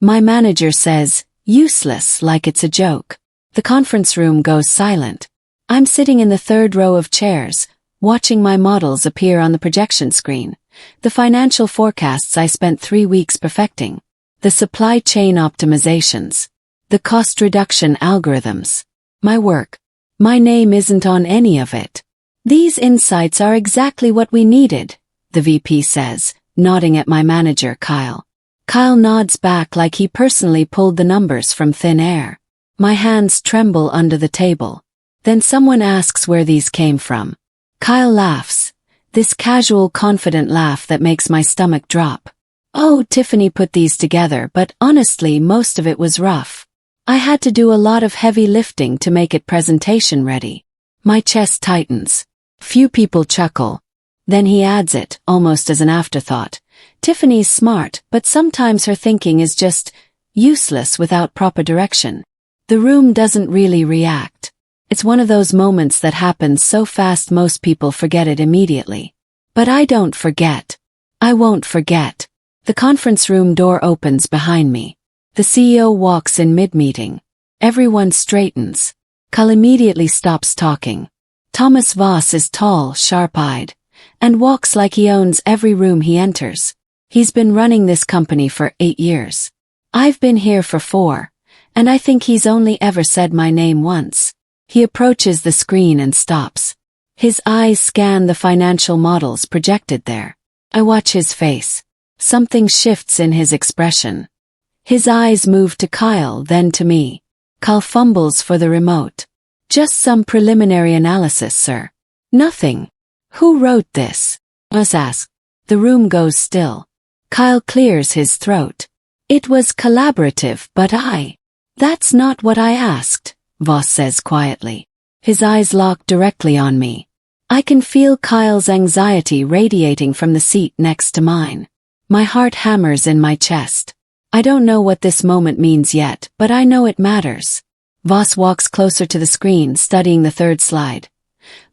My manager says, useless, like it's a joke. The conference room goes silent. I'm sitting in the third row of chairs, watching my models appear on the projection screen. The financial forecasts I spent 3 weeks perfecting. The supply chain optimizations. The cost reduction algorithms. My work. My name isn't on any of it. These insights are exactly what we needed, the VP says, nodding at my manager, Kyle. Kyle nods back like he personally pulled the numbers from thin air. My hands tremble under the table. Then someone asks where these came from. Kyle laughs. This casual, confident laugh that makes my stomach drop. Oh, Tiffany put these together, but honestly, most of it was rough. I had to do a lot of heavy lifting to make it presentation ready. My chest tightens. Few people chuckle. Then he adds it, almost as an afterthought. Tiffany's smart, but sometimes her thinking is just useless without proper direction. The room doesn't really react. It's one of those moments that happens so fast most people forget it immediately. But I don't forget. I won't forget. The conference room door opens behind me. The CEO walks in mid-meeting. Everyone straightens. Kyle immediately stops talking. Thomas Voss is tall, sharp-eyed, and walks like he owns every room he enters. He's been running this company for 8 years. I've been here for 4, and I think he's only ever said my name once. He approaches the screen and stops. His eyes scan the financial models projected there. I watch his face. Something shifts in his expression. His eyes move to Kyle, then to me. Kyle fumbles for the remote. Just some preliminary analysis, sir. Nothing. Who wrote this? Voss asks. The room goes still. Kyle clears his throat. It was collaborative, but That's not what I asked, Voss says quietly. His eyes lock directly on me. I can feel Kyle's anxiety radiating from the seat next to mine. My heart hammers in my chest. I don't know what this moment means yet, but I know it matters. Voss walks closer to the screen, studying the third slide.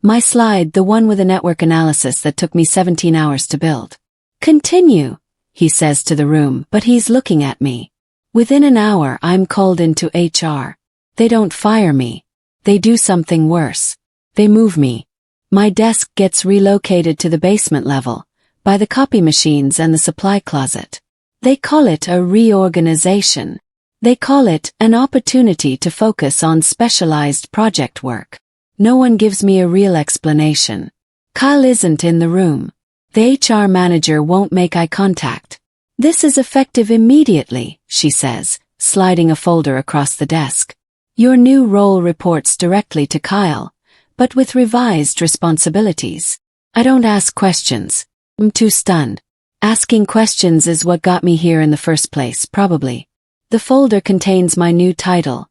My slide, the one with a network analysis that took me 17 hours to build. Continue, he says to the room, but he's looking at me. Within an hour, I'm called into HR. They don't fire me. They do something worse. They move me. My desk gets relocated to the basement level, by the copy machines and the supply closet. They call it a reorganization. They call it an opportunity to focus on specialized project work. No one gives me a real explanation. Kyle isn't in the room. The HR manager won't make eye contact. This is effective immediately, she says, sliding a folder across the desk. Your new role reports directly to Kyle, but with revised responsibilities. I don't ask questions. I'm too stunned. Asking questions is what got me here in the first place, probably. The folder contains my new title.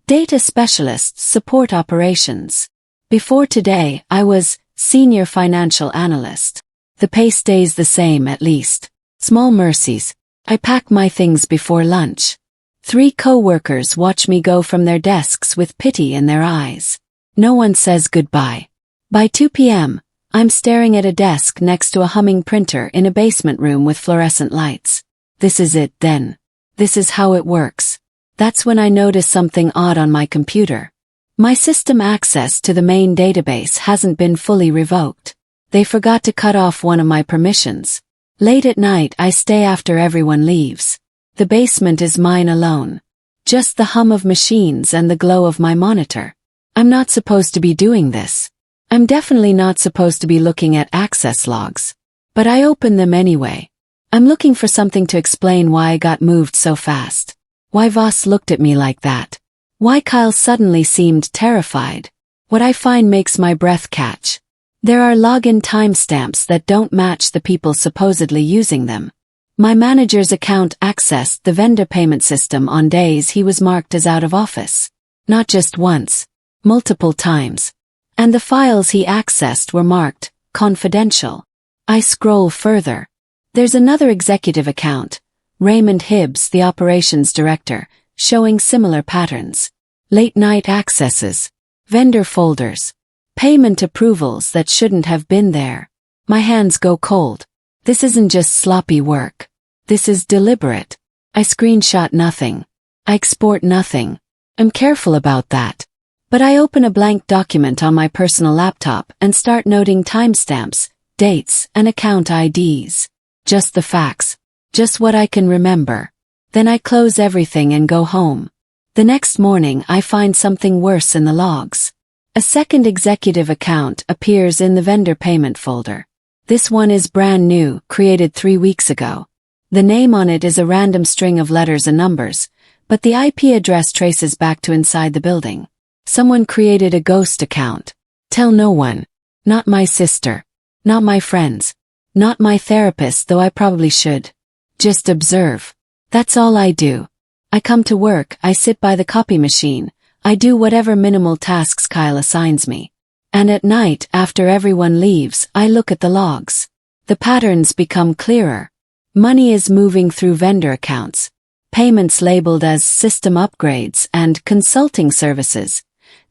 Data Specialist, Support Operations. Before today, I was Senior Financial Analyst. The pay stays the same at least. Small mercies. I pack my things before lunch. 3 co-workers watch me go from their desks with pity in their eyes. No one says goodbye. By 2 p.m., I'm staring at a desk next to a humming printer in a basement room with fluorescent lights. This is it, then. This is how it works. That's when I notice something odd on my computer. My system access to the main database hasn't been fully revoked. They forgot to cut off one of my permissions. Late at night, I stay after everyone leaves. The basement is mine alone. Just the hum of machines and the glow of my monitor. I'm not supposed to be doing this. I'm definitely not supposed to be looking at access logs. But I open them anyway. I'm looking for something to explain why I got moved so fast. Why Voss looked at me like that. Why Kyle suddenly seemed terrified. What I find makes my breath catch. There are login timestamps that don't match the people supposedly using them. My manager's account accessed the vendor payment system on days he was marked as out of office. Not just once. Multiple times. And the files he accessed were marked confidential. I scroll further. There's another executive account, Raymond Hibbs, the operations director, showing similar patterns. Late-night accesses, vendor folders, payment approvals that shouldn't have been there. My hands go cold. This isn't just sloppy work. This is deliberate. I screenshot nothing. I export nothing. I'm careful about that. But I open a blank document on my personal laptop and start noting timestamps, dates, and account IDs. Just the facts. Just what I can remember. Then I close everything and go home. The next morning I find something worse in the logs. A second executive account appears in the vendor payment folder. This one is brand new, created 3 weeks ago. The name on it is a random string of letters and numbers, but the IP address traces back to inside the building. Someone created a ghost account. Tell no one. Not my sister. Not my friends. Not my therapist, though I probably should. Just observe. That's all I do. I come to work, I sit by the copy machine, I do whatever minimal tasks Kyle assigns me. And at night, after everyone leaves, I look at the logs. The patterns become clearer. Money is moving through vendor accounts. Payments labeled as system upgrades and consulting services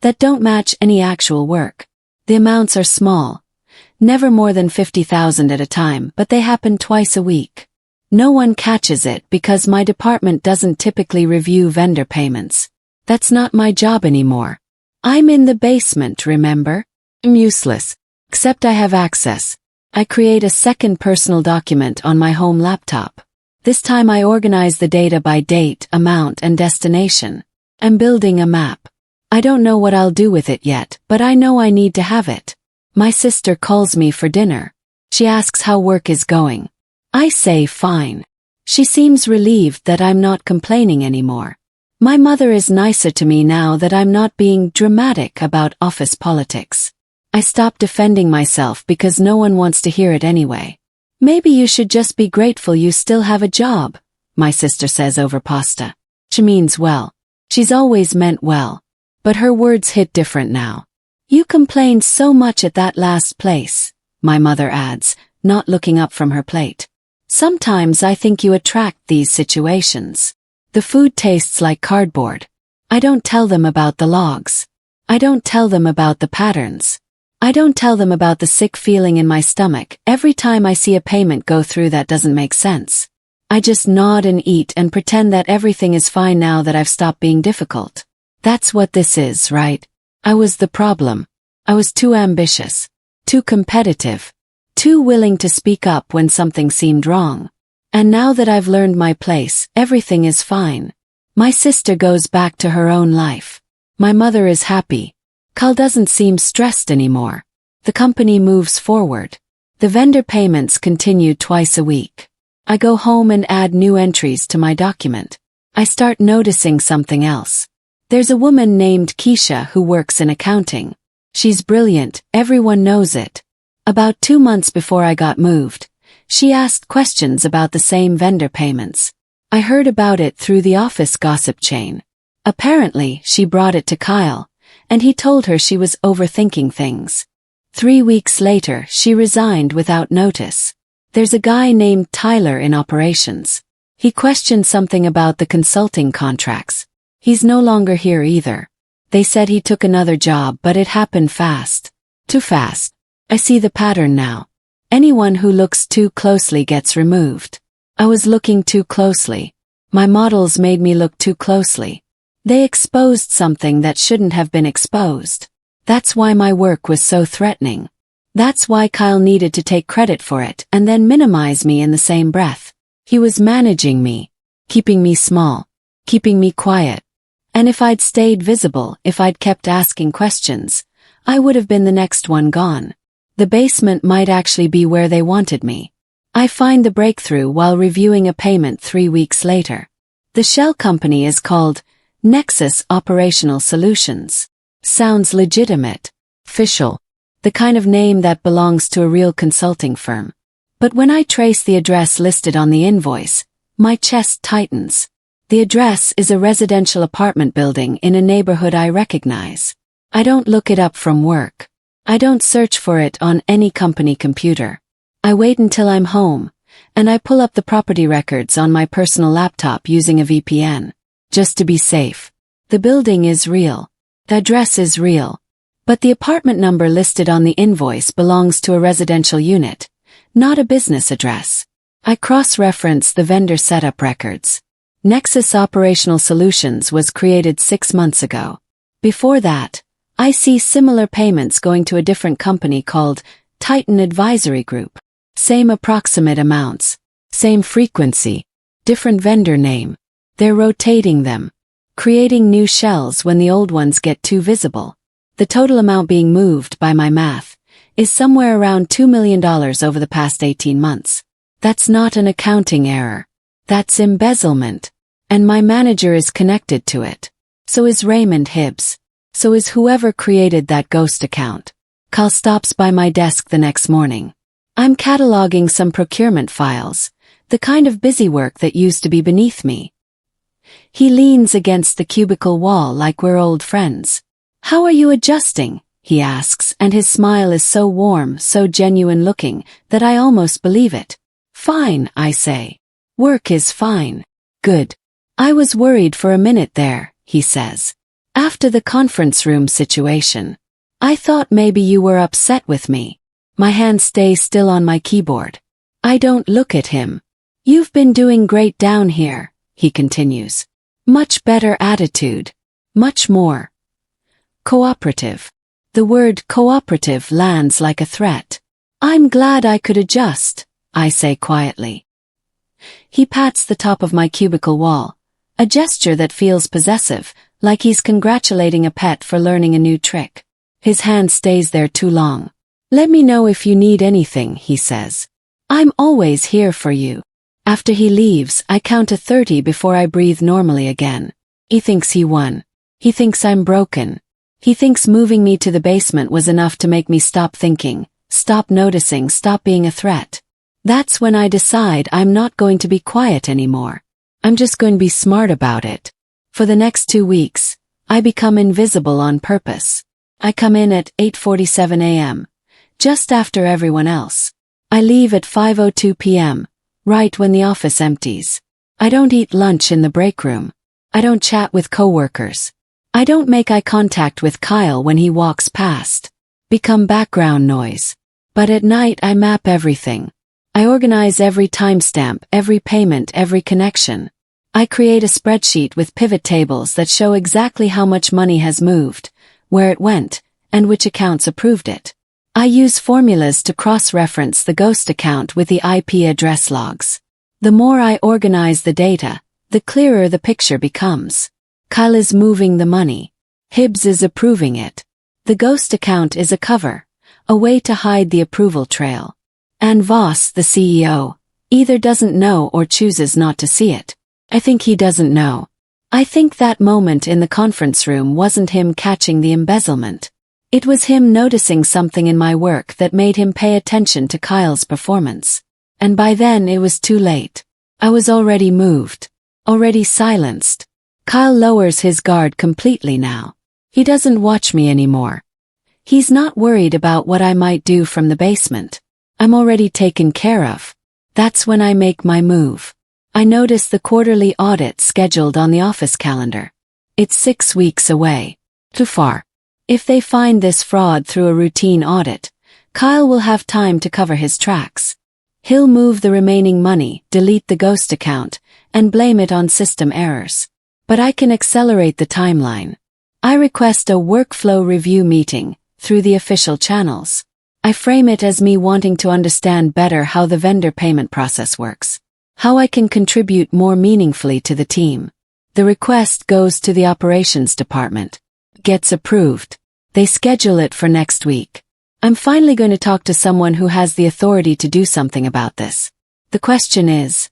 that don't match any actual work. The amounts are small. Never more than 50,000 at a time, but they happen twice a week. No one catches it because my department doesn't typically review vendor payments. That's not my job anymore. I'm in the basement, remember? I'm useless. Except I have access. I create a second personal document on my home laptop. This time I organize the data by date, amount, and destination. I'm building a map. I don't know what I'll do with it yet, but I know I need to have it. My sister calls me for dinner. She asks how work is going. I say fine. She seems relieved that I'm not complaining anymore. My mother is nicer to me now that I'm not being dramatic about office politics. I stop defending myself because no one wants to hear it anyway. Maybe you should just be grateful you still have a job, my sister says over pasta. She means well. She's always meant well. But her words hit different now. You complained so much at that last place, my mother adds, not looking up from her plate. Sometimes I think you attract these situations. The food tastes like cardboard. I don't tell them about the logs. I don't tell them about the patterns. I don't tell them about the sick feeling in my stomach every time I see a payment go through that doesn't make sense. I just nod and eat and pretend that everything is fine now that I've stopped being difficult. That's what this is, right? I was the problem. I was too ambitious, too competitive, too willing to speak up when something seemed wrong. And now that I've learned my place, everything is fine. My sister goes back to her own life. My mother is happy. Kyle doesn't seem stressed anymore. The company moves forward. The vendor payments continue twice a week. I go home and add new entries to my document. I start noticing something else. There's a woman named Keisha who works in accounting. She's brilliant, everyone knows it. About 2 months before I got moved, she asked questions about the same vendor payments. I heard about it through the office gossip chain. Apparently, she brought it to Kyle, and he told her she was overthinking things. 3 weeks later, she resigned without notice. There's a guy named Tyler in operations. He questioned something about the consulting contracts. He's no longer here either. They said he took another job, but it happened fast. Too fast. I see the pattern now. Anyone who looks too closely gets removed. I was looking too closely. My models made me look too closely. They exposed something that shouldn't have been exposed. That's why my work was so threatening. That's why Kyle needed to take credit for it and then minimize me in the same breath. He was managing me, keeping me small, keeping me quiet. And if I'd stayed visible, if I'd kept asking questions, I would have been the next one gone. The basement might actually be where they wanted me. I find the breakthrough while reviewing a payment 3 weeks later. The shell company is called Nexus Operational Solutions. Sounds legitimate, official, the kind of name that belongs to a real consulting firm. But when I trace the address listed on the invoice, my chest tightens. The address is a residential apartment building in a neighborhood I recognize. I don't look it up from work. I don't search for it on any company computer. I wait until I'm home, and I pull up the property records on my personal laptop using a VPN. Just to be safe. The building is real. The address is real. But the apartment number listed on the invoice belongs to a residential unit, not a business address. I cross-reference the vendor setup records. Nexus Operational Solutions was created 6 months ago. Before that, I see similar payments going to a different company called Titan Advisory Group. Same approximate amounts, same frequency, different vendor name. They're rotating them, creating new shells when the old ones get too visible. The total amount being moved by my math is somewhere around $2 million over the past 18 months. That's not an accounting error. That's embezzlement. And my manager is connected to it. So is Raymond Hibbs. So is whoever created that ghost account. Kyle stops by my desk the next morning. I'm cataloging some procurement files, the kind of busy work that used to be beneath me. He leans against the cubicle wall like we're old friends. "How are you adjusting?" he asks, and his smile is so warm, so genuine looking, that I almost believe it. "Fine," I say. "Work is fine." "Good. I was worried for a minute there," he says. "After the conference room situation. I thought maybe you were upset with me." My hand stays still on my keyboard. I don't look at him. "You've been doing great down here," he continues. "Much better attitude. Much more cooperative." The word cooperative lands like a threat. "I'm glad I could adjust," I say quietly. He pats the top of my cubicle wall, a gesture that feels possessive, like he's congratulating a pet for learning a new trick. His hand stays there too long. "Let me know if you need anything," he says. "I'm always here for you." After he leaves, I count to 30 before I breathe normally again. He thinks he won. He thinks I'm broken. He thinks moving me to the basement was enough to make me stop thinking, stop noticing, stop being a threat. That's when I decide I'm not going to be quiet anymore. I'm just going to be smart about it. For the next 2 weeks, I become invisible on purpose. I come in at 8:47 a.m., just after everyone else. I leave at 5:02 p.m., right when the office empties. I don't eat lunch in the break room. I don't chat with coworkers. I don't make eye contact with Kyle when he walks past. Become background noise. But at night I map everything. I organize every timestamp, every payment, every connection. I create a spreadsheet with pivot tables that show exactly how much money has moved, where it went, and which accounts approved it. I use formulas to cross-reference the ghost account with the IP address logs. The more I organize the data, the clearer the picture becomes. Kyle is moving the money. Hibbs is approving it. The ghost account is a cover, a way to hide the approval trail. And Voss, the CEO, either doesn't know or chooses not to see it. I think he doesn't know. I think that moment in the conference room wasn't him catching the embezzlement. It was him noticing something in my work that made him pay attention to Kyle's performance. And by then it was too late. I was already moved. Already silenced. Kyle lowers his guard completely now. He doesn't watch me anymore. He's not worried about what I might do from the basement. I'm already taken care of. That's when I make my move. I notice the quarterly audit scheduled on the office calendar. It's 6 weeks away. Too far. If they find this fraud through a routine audit, Kyle will have time to cover his tracks. He'll move the remaining money, delete the ghost account, and blame it on system errors. But I can accelerate the timeline. I request a workflow review meeting through the official channels. I frame it as me wanting to understand better how the vendor payment process works. How I can contribute more meaningfully to the team. The request goes to the operations department. Gets approved. They schedule it for next week. I'm finally going to talk to someone who has the authority to do something about this. The question is,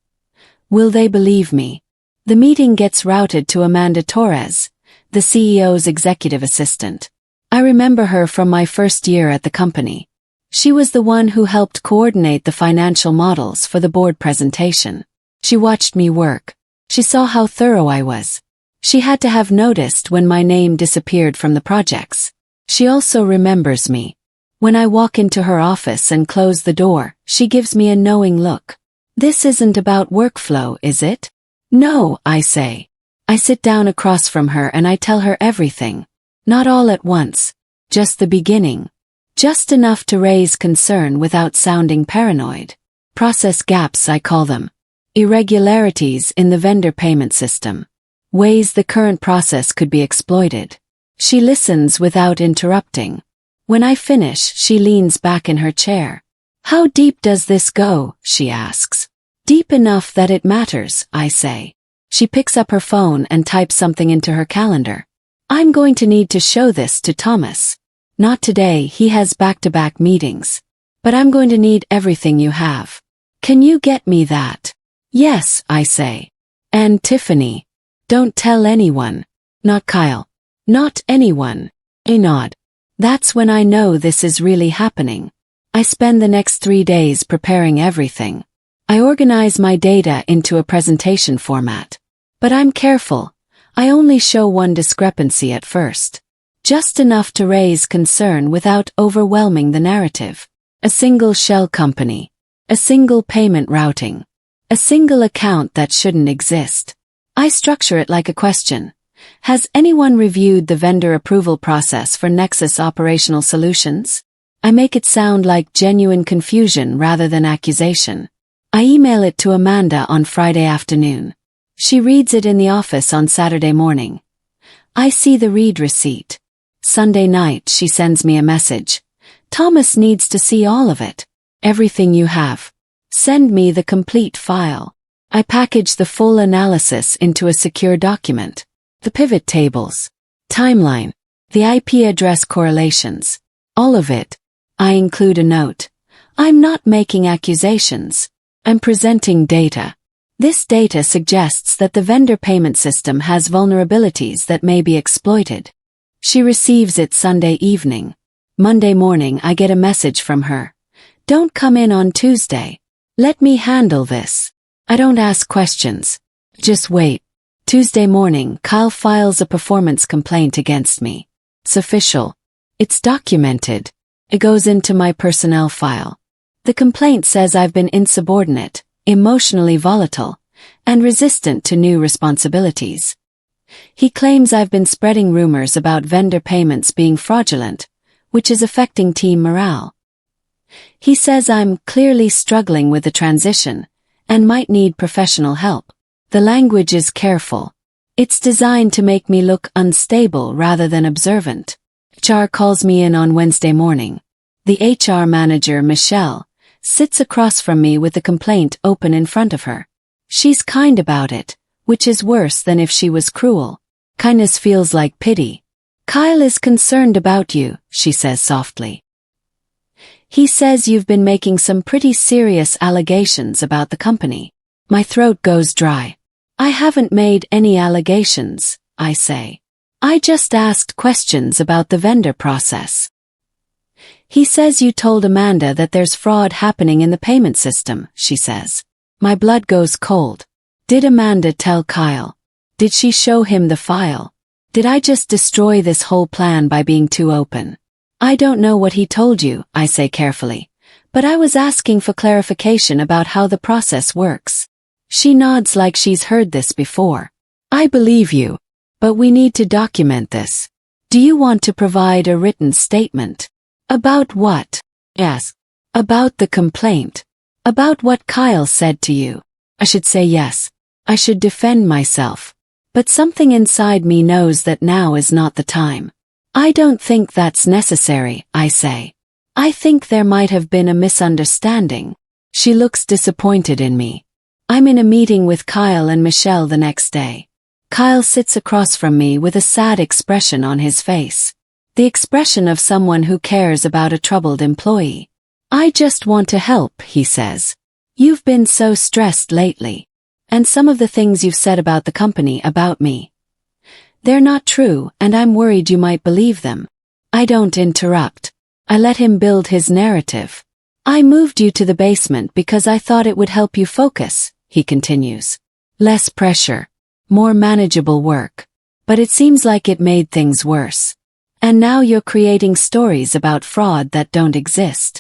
will they believe me? The meeting gets routed to Amanda Torres, the CEO's executive assistant. I remember her from my first year at the company. She was the one who helped coordinate the financial models for the board presentation. She watched me work. She saw how thorough I was. She had to have noticed when my name disappeared from the projects. She also remembers me. When I walk into her office and close the door, she gives me a knowing look. This isn't about workflow, is it? No, I say. I sit down across from her and I tell her everything. Not all at once. Just the beginning. Just enough to raise concern without sounding paranoid. Process gaps, I call them. irregularities in the vendor payment system, ways the current process could be exploited. She listens without interrupting. When I finish, she leans back in her chair. How deep does this go? She asks. Deep enough that it matters, I say. She picks up her phone and types something into her calendar. I'm going to need to show this to Thomas. Not today, he has back-to-back meetings. But I'm going to need everything you have. Can you get me that? Yes, I say. And Tiffany. Don't tell anyone. Not Kyle. Not anyone. I nod. That's when I know this is really happening. I spend the next 3 days preparing everything. I organize my data into a presentation format. But I'm careful. I only show one discrepancy at first. Just enough to raise concern without overwhelming the narrative. A single shell company. A single payment routing. A single account that shouldn't exist. I structure it like a question. Has anyone reviewed the vendor approval process for Nexus Operational Solutions? I make it sound like genuine confusion rather than accusation. I email it to Amanda on Friday afternoon. She reads it in the office on Saturday morning. I see the read receipt. Sunday night she sends me a message. Thomas needs to see all of it. Everything you have. Send me the complete file. I package the full analysis into a secure document. The pivot tables. Timeline. The IP address correlations. All of it. I include a note. I'm not making accusations. I'm presenting data. This data suggests that the vendor payment system has vulnerabilities that may be exploited. She receives it Sunday evening. Monday morning I get a message from her. Don't come in on Tuesday. Let me handle this. I don't ask questions. Just wait. Tuesday morning, Kyle files a performance complaint against me. It's official. It's documented. It goes into my personnel file. The complaint says I've been insubordinate, emotionally volatile, and resistant to new responsibilities. He claims I've been spreading rumors about vendor payments being fraudulent, which is affecting team morale. He says I'm clearly struggling with the transition and might need professional help. The language is careful. It's designed to make me look unstable rather than observant. HR calls me in on Wednesday morning. The HR manager, Michelle, sits across from me with the complaint open in front of her. She's kind about it, which is worse than if she was cruel. Kindness feels like pity. Kyle is concerned about you, she says softly. He says you've been making some pretty serious allegations about the company. My throat goes dry. I haven't made any allegations, I say. I just asked questions about the vendor process. He says you told Amanda that there's fraud happening in the payment system, she says. My blood goes cold. Did Amanda tell Kyle? Did she show him the file? Did I just destroy this whole plan by being too open? I don't know what he told you, I say carefully, but I was asking for clarification about how the process works. She nods like she's heard this before. I believe you, but we need to document this. Do you want to provide a written statement? About what? Yes. About the complaint. About what Kyle said to you. I should say yes. I should defend myself. But something inside me knows that now is not the time. I don't think that's necessary, I say. I think there might have been a misunderstanding. She looks disappointed in me. I'm in a meeting with Kyle and Michelle the next day. Kyle sits across from me with a sad expression on his face. The expression of someone who cares about a troubled employee. I just want to help, he says. You've been so stressed lately. And some of the things you've said about the company about me. They're not true, and I'm worried you might believe them. I don't interrupt. I let him build his narrative. I moved you to the basement because I thought it would help you focus, he continues. Less pressure. More manageable work. But it seems like it made things worse. And now you're creating stories about fraud that don't exist.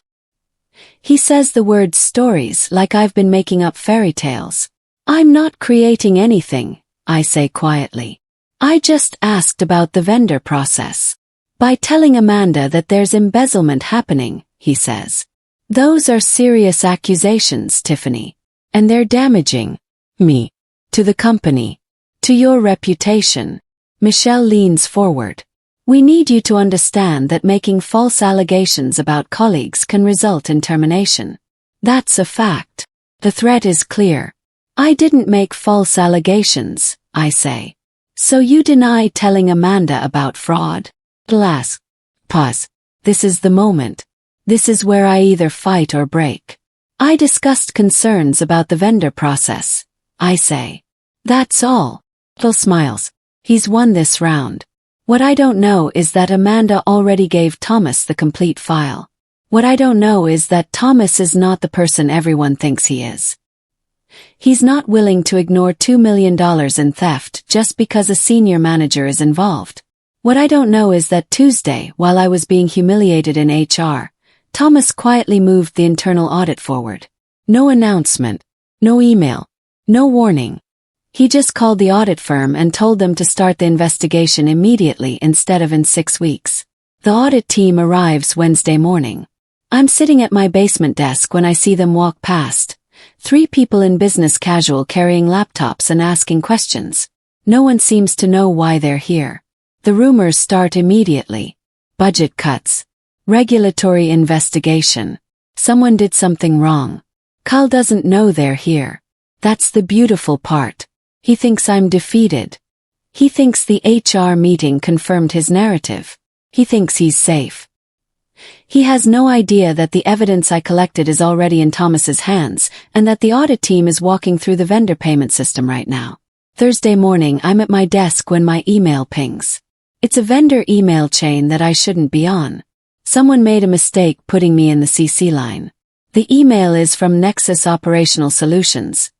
He says the word stories like I've been making up fairy tales. I'm not creating anything, I say quietly. I just asked about the vendor process. By telling Amanda that there's embezzlement happening, he says. Those are serious accusations, Tiffany. And they're damaging. Me. To the company. To your reputation. Michelle leans forward. We need you to understand that making false allegations about colleagues can result in termination. That's a fact. The threat is clear. I didn't make false allegations, I say. So you deny telling Amanda about fraud? Alas. Pause. This is the moment. This is where I either fight or break. I discussed concerns about the vendor process, I say. That's all. Phil smiles. He's won this round. What I don't know is that Amanda already gave Thomas the complete file. What I don't know is that Thomas is not the person everyone thinks he is. He's not willing to ignore $2 million in theft just because a senior manager is involved. What I don't know is that Tuesday, while I was being humiliated in HR, Thomas quietly moved the internal audit forward. No announcement, no email, no warning. He just called the audit firm and told them to start the investigation immediately instead of in 6 weeks. The audit team arrives Wednesday morning. I'm sitting at my basement desk when I see them walk past. 3 people in business casual carrying laptops and asking questions. No one seems to know why they're here. The rumors start immediately. Budget cuts. Regulatory investigation. Someone did something wrong. Kyle doesn't know they're here. That's the beautiful part. He thinks I'm defeated. He thinks the HR meeting confirmed his narrative. He thinks he's safe. He has no idea that the evidence I collected is already in Thomas's hands and that the audit team is walking through the vendor payment system right now. Thursday morning, I'm at my desk when my email pings. It's a vendor email chain that I shouldn't be on. Someone made a mistake putting me in the CC line. The email is from Nexus Operational Solutions.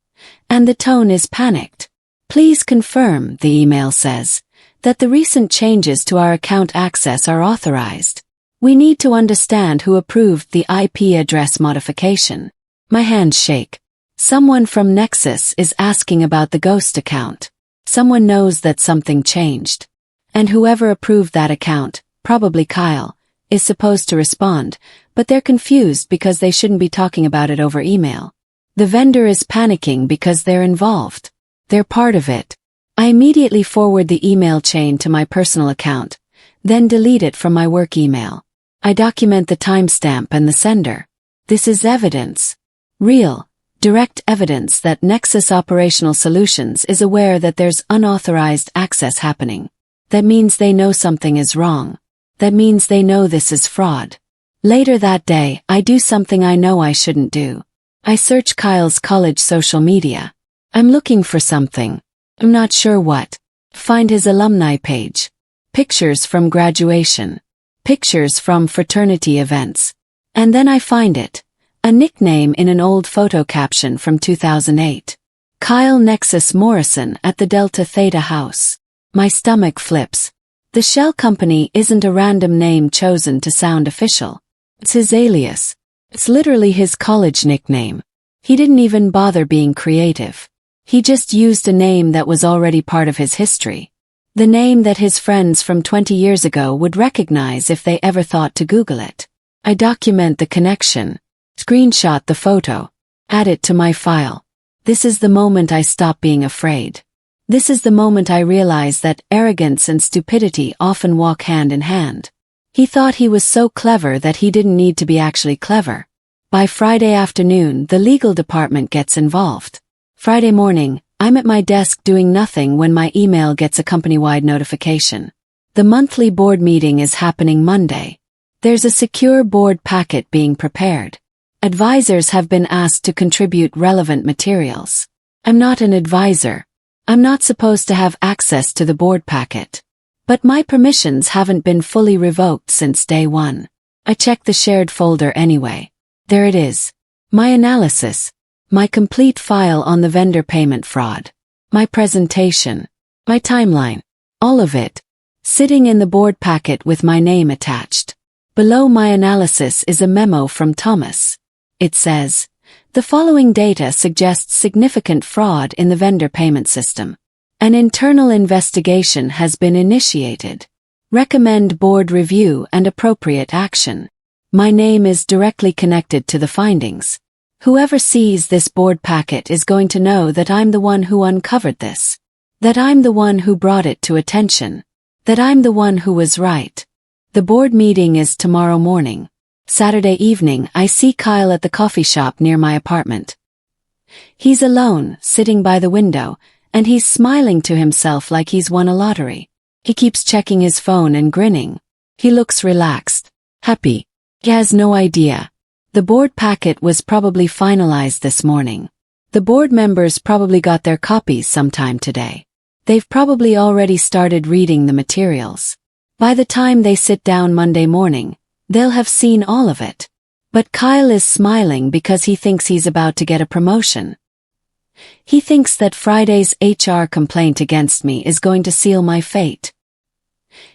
And the tone is panicked. Please confirm, the email says, that the recent changes to our account access are authorized. We need to understand who approved the IP address modification. My hands shake. Someone from Nexus is asking about the ghost account. Someone knows that something changed. And whoever approved that account, probably Kyle, is supposed to respond, but they're confused because they shouldn't be talking about it over email. The vendor is panicking because they're involved. They're part of it. I immediately forward the email chain to my personal account, then delete it from my work email. I document the timestamp and the sender. This is evidence. Real, direct evidence that Nexus Operational Solutions is aware that there's unauthorized access happening. That means they know something is wrong. That means they know this is fraud. Later that day, I do something I know I shouldn't do. I search Kyle's college social media. I'm looking for something. I'm not sure what. Find his alumni page. Pictures from graduation. Pictures from fraternity events. And then I find it. A nickname in an old photo caption from 2008. Kyle Nexus Morrison at the Delta Theta House. My stomach flips. The shell company isn't a random name chosen to sound official. It's his alias. It's literally his college nickname. He didn't even bother being creative. He just used a name that was already part of his history. The name that his friends from 20 years ago would recognize if they ever thought to Google it. I document the connection, screenshot the photo, add it to my file. This is the moment I stop being afraid. This is the moment I realize that arrogance and stupidity often walk hand in hand. He thought he was so clever that he didn't need to be actually clever. By Friday afternoon, the legal department gets involved. Friday morning, I'm at my desk doing nothing when my email gets a company-wide notification. The monthly board meeting is happening Monday. There's a secure board packet being prepared. Advisors have been asked to contribute relevant materials. I'm not an advisor. I'm not supposed to have access to the board packet. But my permissions haven't been fully revoked since day one. I check the shared folder anyway. There it is. My analysis. My complete file on the vendor payment fraud. My presentation. My timeline. All of it. Sitting in the board packet with my name attached. Below my analysis is a memo from Thomas. It says, the following data suggests significant fraud in the vendor payment system. An internal investigation has been initiated. Recommend board review and appropriate action. My name is directly connected to the findings. Whoever sees this board packet is going to know that I'm the one who uncovered this. That I'm the one who brought it to attention. That I'm the one who was right. The board meeting is tomorrow morning. Saturday evening, I see Kyle at the coffee shop near my apartment. He's alone, sitting by the window, and he's smiling to himself like he's won a lottery. He keeps checking his phone and grinning. He looks relaxed, happy. He has no idea. The board packet was probably finalized this morning. The board members probably got their copies sometime today. They've probably already started reading the materials. By the time they sit down Monday morning, they'll have seen all of it. But Kyle is smiling because he thinks he's about to get a promotion. He thinks that Friday's HR complaint against me is going to seal my fate.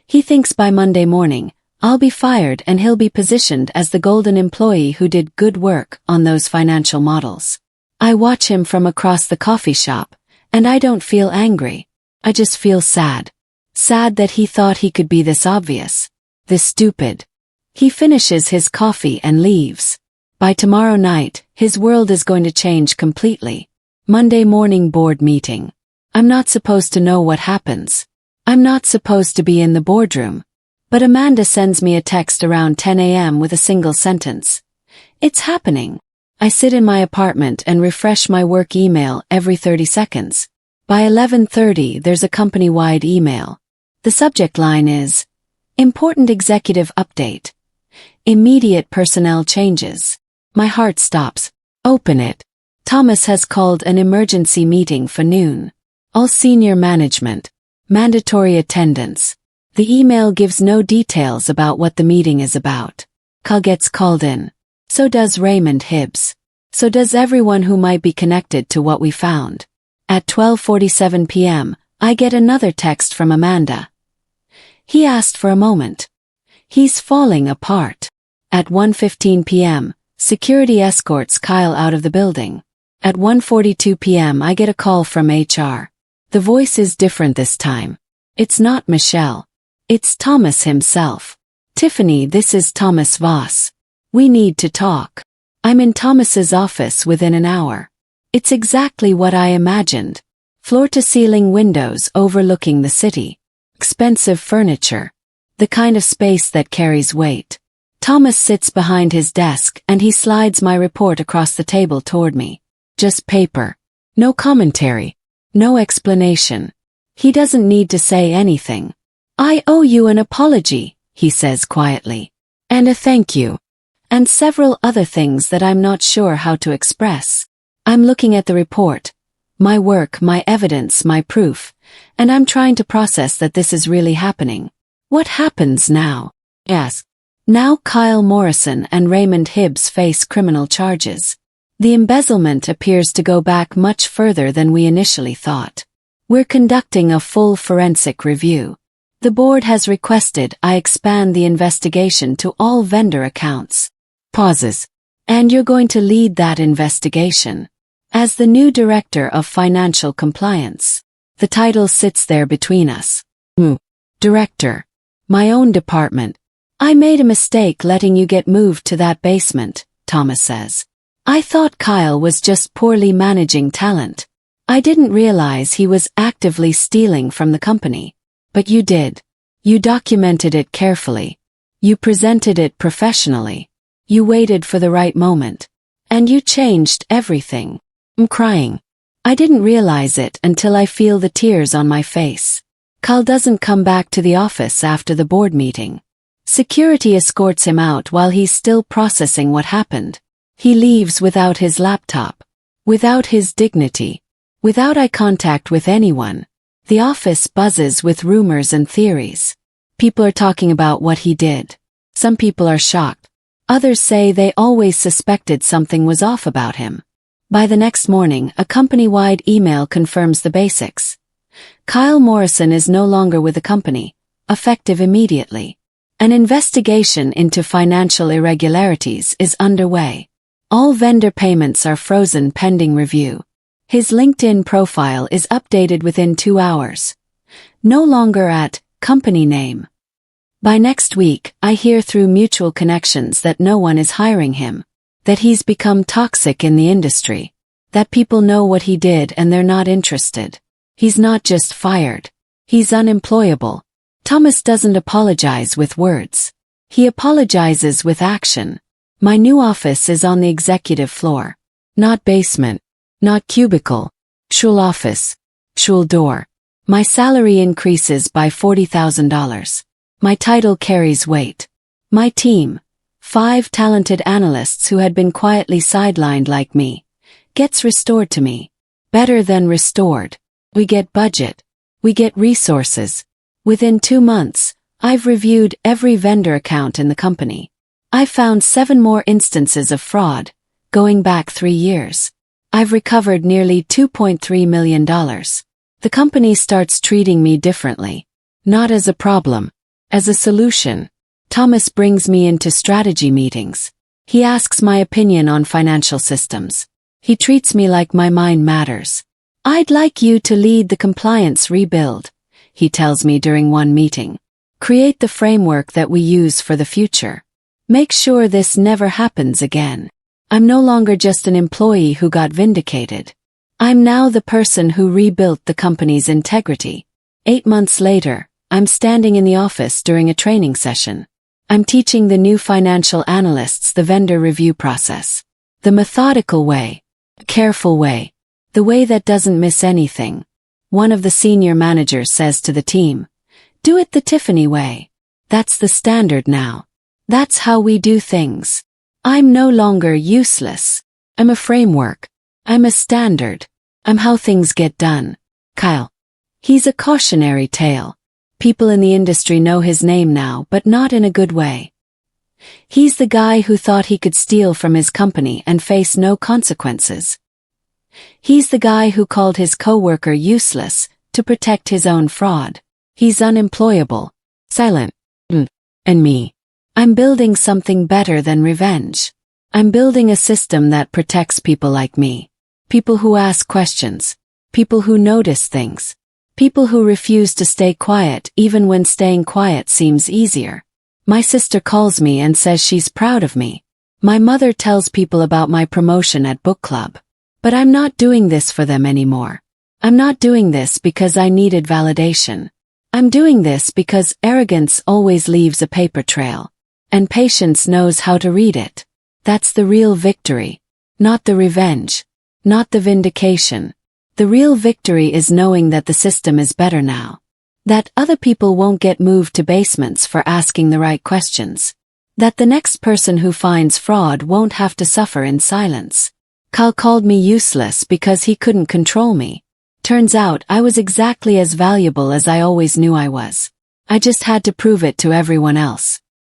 He thinks by Monday morning, I'll be fired and he'll be positioned as the golden employee who did good work on those financial models. I watch him from across the coffee shop, and I don't feel angry. I just feel sad. Sad that he thought he could be this obvious. This stupid. He finishes his coffee and leaves. By tomorrow night, his world is going to change completely. Monday morning board meeting. I'm not supposed to know what happens. I'm not supposed to be in the boardroom. But Amanda sends me a text around 10 a.m. with a single sentence. It's happening. I sit in my apartment and refresh my work email every 30 seconds. By 11:30, there's a company-wide email. The subject line is, Important Executive Update. Immediate personnel changes. My heart stops. Open it. Thomas has called an emergency meeting for noon. All senior management. Mandatory attendance. The email gives no details about what the meeting is about. Kyle gets called in. So does Raymond Hibbs. So does everyone who might be connected to what we found. At 12:47 p.m., I get another text from Amanda. He asked for a moment. He's falling apart. At 1:15 p.m., security escorts Kyle out of the building. At 1:42 p.m. I get a call from HR. The voice is different this time. It's not Michelle. It's Thomas himself. Tiffany, this is Thomas Voss. We need to talk. I'm in Thomas's office within an hour. It's exactly what I imagined. Floor-to-ceiling windows overlooking the city. Expensive furniture. The kind of space that carries weight. Thomas sits behind his desk and he slides my report across the table toward me. Just paper. No commentary. No explanation. He doesn't need to say anything. I owe you an apology, he says quietly. And a thank you. And several other things that I'm not sure how to express. I'm looking at the report. My work, my evidence, my proof. And I'm trying to process that this is really happening. What happens now? Yes. Now Kyle Morrison and Raymond Hibbs face criminal charges. The embezzlement appears to go back much further than we initially thought. We're conducting a full forensic review. The board has requested I expand the investigation to all vendor accounts. Pauses. And you're going to lead that investigation. As the new Director of Financial Compliance. The title sits there between us. Director. My own department. I made a mistake letting you get moved to that basement, Thomas says. I thought Kyle was just poorly managing talent. I didn't realize he was actively stealing from the company. But you did. You documented it carefully. You presented it professionally. You waited for the right moment. And you changed everything. I'm crying. I didn't realize it until I feel the tears on my face. Kyle doesn't come back to the office after the board meeting. Security escorts him out while he's still processing what happened. He leaves without his laptop. Without his dignity. Without eye contact with anyone. The office buzzes with rumors and theories. People are talking about what he did. Some people are shocked. Others say they always suspected something was off about him. By the next morning, a company-wide email confirms the basics. Kyle Morrison is no longer with the company, effective immediately. An investigation into financial irregularities is underway. All vendor payments are frozen pending review. His LinkedIn profile is updated within 2 hours. No longer at company name. By next week, I hear through mutual connections that no one is hiring him. That he's become toxic in the industry. That people know what he did and they're not interested. He's not just fired. He's unemployable. Thomas doesn't apologize with words. He apologizes with action. My new office is on the executive floor. Not basement. Not cubicle. Actual office. Actual door. My salary increases by $40,000. My title carries weight. My team, 5 talented analysts who had been quietly sidelined like me, gets restored to me. Better than restored. We get budget. We get resources. Within 2 months, I've reviewed every vendor account in the company. I found 7 more instances of fraud, going back 3 years. I've recovered nearly $2.3 million. The company starts treating me differently. Not as a problem, as a solution. Thomas brings me into strategy meetings. He asks my opinion on financial systems. He treats me like my mind matters. I'd like you to lead the compliance rebuild, he tells me during one meeting. Create the framework that we use for the future. Make sure this never happens again. I'm no longer just an employee who got vindicated. I'm now the person who rebuilt the company's integrity. 8 months later, I'm standing in the office during a training session. I'm teaching the new financial analysts the vendor review process. The methodical way. Careful way. The way that doesn't miss anything. One of the senior managers says to the team, "Do it the Tiffany way. That's the standard now. That's how we do things." I'm no longer useless. I'm a framework. I'm a standard. I'm how things get done. Kyle. He's a cautionary tale. People in the industry know his name now, but not in a good way. He's the guy who thought he could steal from his company and face no consequences. He's the guy who called his coworker useless to protect his own fraud. He's unemployable, silent, and me. I'm building something better than revenge. I'm building a system that protects people like me. People who ask questions. People who notice things. People who refuse to stay quiet even when staying quiet seems easier. My sister calls me and says she's proud of me. My mother tells people about my promotion at book club. But I'm not doing this for them anymore. I'm not doing this because I needed validation. I'm doing this because arrogance always leaves a paper trail. And patience knows how to read it. That's the real victory. Not the revenge. Not the vindication. The real victory is knowing that the system is better now. That other people won't get moved to basements for asking the right questions. That the next person who finds fraud won't have to suffer in silence. Kyle called me useless because he couldn't control me. Turns out I was exactly as valuable as I always knew I was. I just had to prove it to everyone else.